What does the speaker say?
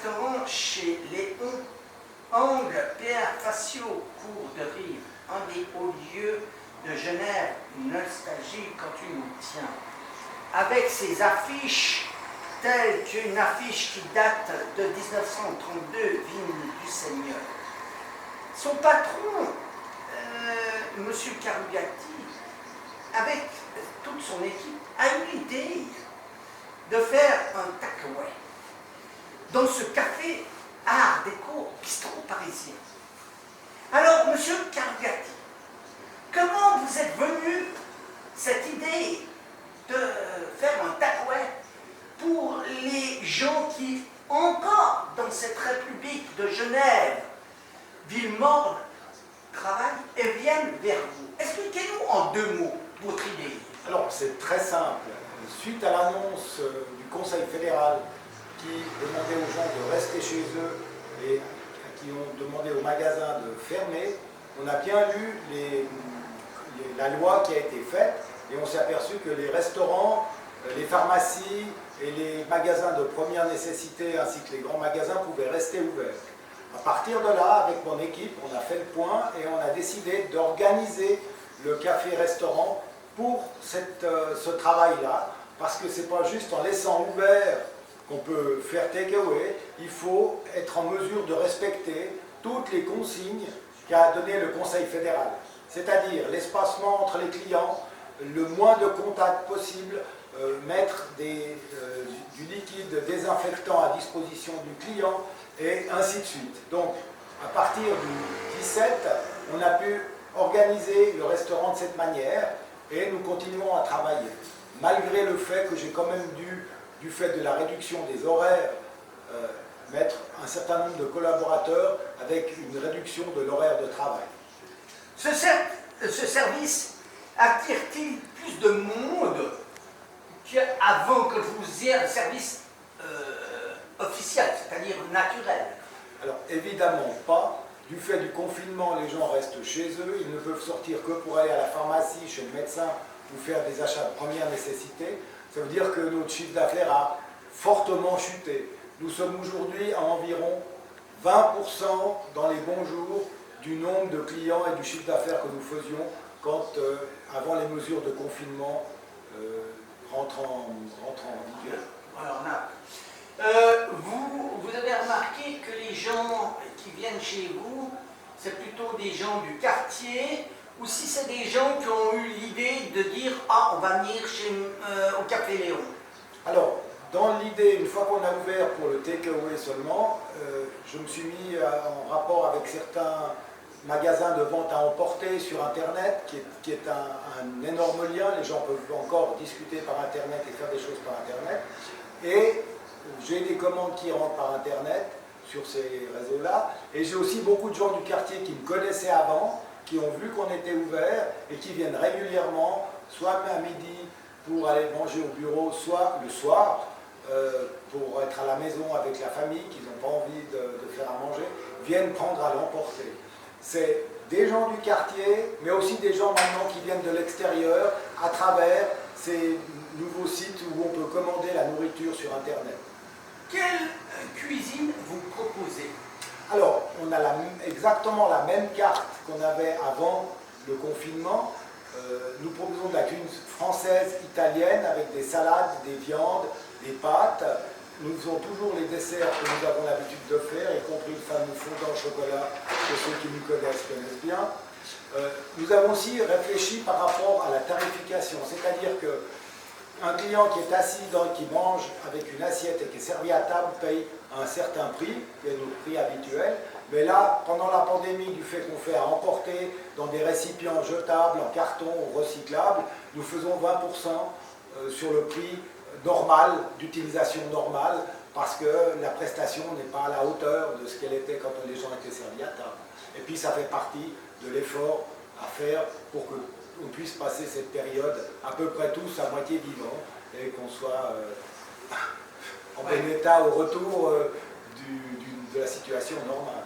restaurant chez Léon, angle Pierre Facio, cours de Rive, un des hauts lieux de Genève, nostalgie quand tu nous tiens. Avec ses affiches, telles qu'une affiche qui date de 1932, Vigne du Seigneur. Son patron, M. Carugati, avec toute son équipe, a eu l'idée de faire un takeaway dans ce café art déco bistrot parisien. Alors, M. Carugati, comment vous êtes venu cette idée de faire un takeaway pour les gens qui, encore dans cette République de Genève, ville morne, travaillent et viennent vers vous? Expliquez-nous en 2 mots votre idée. Alors, c'est très simple. Suite à l'annonce du Conseil fédéral qui demandait aux gens de rester chez eux et qui ont demandé aux magasins de fermer, on a bien lu la loi qui a été faite et on s'est aperçu que les restaurants, les pharmacies et les magasins de première nécessité ainsi que les grands magasins pouvaient rester ouverts. À partir de là, avec mon équipe, on a fait le point et on a décidé d'organiser le café-restaurant pour ce travail-là, parce que ce n'est pas juste en laissant ouvert qu'on peut faire take-away, il faut être en mesure de respecter toutes les consignes qu'a donné le Conseil fédéral, c'est-à-dire l'espacement entre les clients, le moins de contact possible, mettre du liquide désinfectant à disposition du client, et ainsi de suite. Donc, à partir du 17, on a pu organiser le restaurant de cette manière, et nous continuons à travailler. Malgré le fait que j'ai quand même dû, du fait de la réduction des horaires, mettre un certain nombre de collaborateurs avec une réduction de l'horaire de travail. Ce service attire-t-il plus de monde qu'avant que vous ayez un service officiel, c'est-à-dire naturel? Alors évidemment pas. Du fait du confinement, les gens restent chez eux, ils ne peuvent sortir que pour aller à la pharmacie, chez le médecin ou faire des achats de première nécessité. Ça veut dire que notre chiffre d'affaires a fortement chuté. Nous sommes aujourd'hui à environ 20% dans les bons jours du nombre de clients et du chiffre d'affaires que nous faisions quand, avant les mesures de confinement rentrent en vigueur. Alors là, vous avez remarqué que les gens qui viennent chez vous, c'est plutôt des gens du quartier, ou si c'est des gens qui ont eu l'idée de dire « Ah, on va venir au Café Léon ». Alors, dans l'idée, une fois qu'on a ouvert pour le take-away seulement, je me suis mis en rapport avec certains magasins de vente à emporter sur Internet, qui est un énorme lien. Les gens peuvent encore discuter par Internet et faire des choses par Internet. Et j'ai des commandes qui rentrent par Internet sur ces réseaux-là. Et j'ai aussi beaucoup de gens du quartier qui me connaissaient avant, qui ont vu qu'on était ouvert et qui viennent régulièrement, soit à midi pour aller manger au bureau, soit le soir pour être à la maison avec la famille, qu'ils n'ont pas envie de faire à manger, viennent prendre à l'emporter. C'est des gens du quartier, mais aussi des gens maintenant qui viennent de l'extérieur à travers ces nouveaux sites où on peut commander la nourriture sur Internet. Quelle cuisine vous proposez? Alors, on a exactement la même carte qu'on avait avant le confinement. Nous proposons de la cuisine française, italienne, avec des salades, des viandes, des pâtes. Nous faisons toujours les desserts que nous avons l'habitude de faire, y compris le fameux fondant au chocolat que ceux qui nous connaissent bien. Nous avons aussi réfléchi par rapport à la tarification, c'est-à-dire qu'un client qui est assis, qui mange avec une assiette et qui est servi à table paye un certain prix, qui est notre prix habituel. Mais là, pendant la pandémie, du fait qu'on fait à emporter dans des récipients jetables, en carton ou recyclables, nous faisons 20% sur le prix normal, d'utilisation normale, parce que la prestation n'est pas à la hauteur de ce qu'elle était quand les gens étaient servis à table. Et puis ça fait partie de l'effort à faire pour qu'on puisse passer cette période à peu près tous à moitié vivants et qu'on soit en bon état au retour de la situation normale.